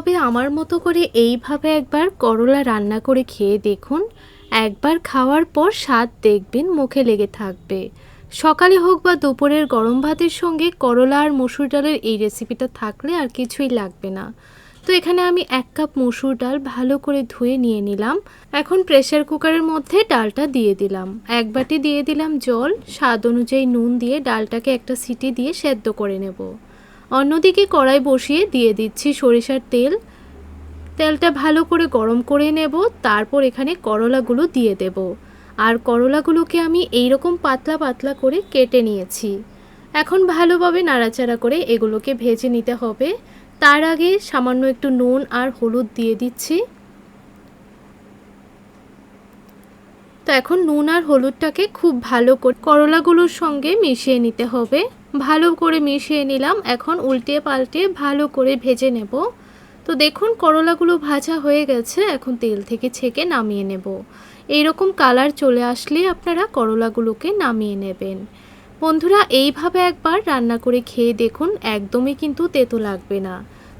তবে আমার মতো করে এইভাবে একবার করলা রান্না করে খেয়ে দেখুন। একবার খাওয়ার পর স্বাদ দেখবেন মুখে লেগে থাকবে। সকালে হোক বা দুপুরের গরম ভাতের সঙ্গে করলা আর মসুর ডালের এই রেসিপিটা থাকলে আর কিছুই লাগবে না। তো এখানে আমি 1 কাপ মসুর ডাল ভালো করে ধুয়ে নিয়ে নিলাম। এখন প্রেসার কুকারের মধ্যে ডালটা দিয়ে দিলাম। 1 বাটি দিয়ে দিলাম জল, স্বাদ অনুযায়ী নুন দিয়ে ডালটাকে একটা সিটি দিয়ে সেদ্ধ করে নেব। অন্যদিকে কড়াই বসিয়ে দিয়ে দিচ্ছি সরিষার তেল। তেলটা ভালো করে গরম করে নেব। তারপর এখানে করলাগুলো দিয়ে দেব। আর করলাগুলোকে আমি এইরকম পাতলা পাতলা করে কেটে নিয়েছি। এখন ভালোভাবে নাড়াচাড়া করে এগুলোকে ভেজে নিতে হবে। তার আগে সামান্য একটু নুন আর হলুদ দিয়ে দিচ্ছি। তো এখন নুন আর হলুদটাকে খুব ভালো করে করলাগুলোর সঙ্গে মিশিয়ে নিতে হবে। ভালো করে মিশিয়ে নিলাম। এখন উল্টে পাল্টে ভালো করে ভেজে নেব। তো দেখুন করলাগুলো ভাজা হয়ে গেছে। এখন তেল থেকে ছেঁকে নামিয়ে নেব। এইরকম কালার চলে আসলে আপনারা করলাগুলোকে নামিয়ে নেবেন। বন্ধুরা এইভাবে একবার রান্না করে খেয়ে দেখুন, একদমই কিন্তু তেতো লাগবে না।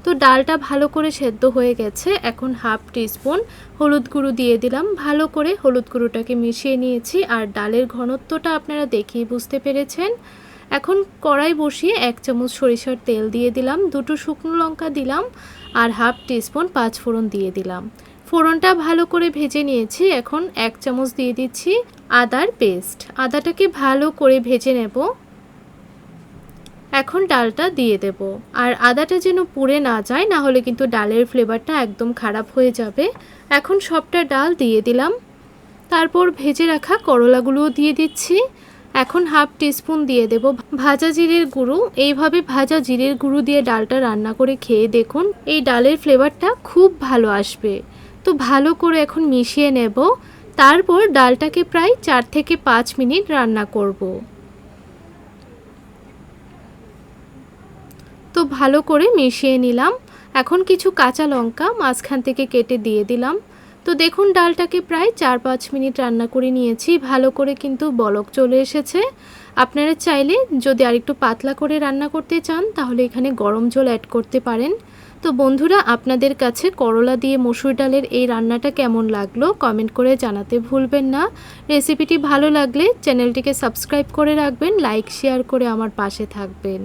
তো ডালটা ভালো করে সেদ্ধ হয়ে গেছে। এখন 1/2 টিস্পুন হলুদ গুঁড়ো দিয়ে দিলাম। ভালো করে হলুদ গুঁড়োটাকে মিশিয়ে নিয়েছি। আর ডালের ঘনত্বটা আপনারা দেখেই বুঝতে পেরেছেন। এখন কড়াই বসিয়ে 1 চামচ সরিষার তেল দিয়ে দিলাম, 2টো শুকনো লঙ্কা দিলাম আর 1/2 টিস্পুন পাঁচফোড়ন দিয়ে দিলাম। ফোড়নটা ভালো করে ভেজে নিয়েছি। এখন 1 চামচ দিয়ে দিচ্ছি আদার পেস্ট। আদাটাকে ভালো করে ভেজে নেব। এখন ডালটা দিয়ে দেব। আর আদাটা যেন পুড়ে না যায়, না হলে কিন্তু ডালের ফ্লেভারটা একদম খারাপ হয়ে যাবে। এখন সবটা ডাল দিয়ে দিলাম। তারপর ভেজে রাখা করলাগুলোও দিয়ে দিচ্ছি। এখন 1/2 টিস্পুন দিয়ে দেব ভাজা জিরের গুঁড়ো। এইভাবে ভাজা জিরের গুঁড়ো দিয়ে ডালটা রান্না করে খেয়ে দেখুন, এই ডালের ফ্লেভারটা খুব ভালো আসবে। তো ভালো করে এখন মিশিয়ে নেব। তারপর ডালটাকে প্রায় 4 থেকে 5 মিনিট রান্না করব। তো ভালো করে মিশিয়ে নিলাম। এখন কিছু কাঁচা লঙ্কা মাঝখান থেকে কেটে দিয়ে দিলাম। তো দেখুন ডালটাকে প্রায় 4-5 মিনিট রান্না করে নিয়েছি। ভালো করে কিন্তু বলক চলে এসেছে। আপনারা চাইলে যদি আরেকটু পাতলা করে রান্না করতে চান তাহলে এখানে গরম জল অ্যাড করতে পারেন। তো বন্ধুরা, আপনাদের কাছে করলা দিয়ে মসুর ডালের এই রান্নাটা কেমন লাগলো কমেন্ট করে জানাতে ভুলবেন না। রেসিপিটি ভালো লাগলে চ্যানেলটিকে সাবস্ক্রাইব করে রাখবেন, লাইক শেয়ার করে আমার পাশে থাকবেন।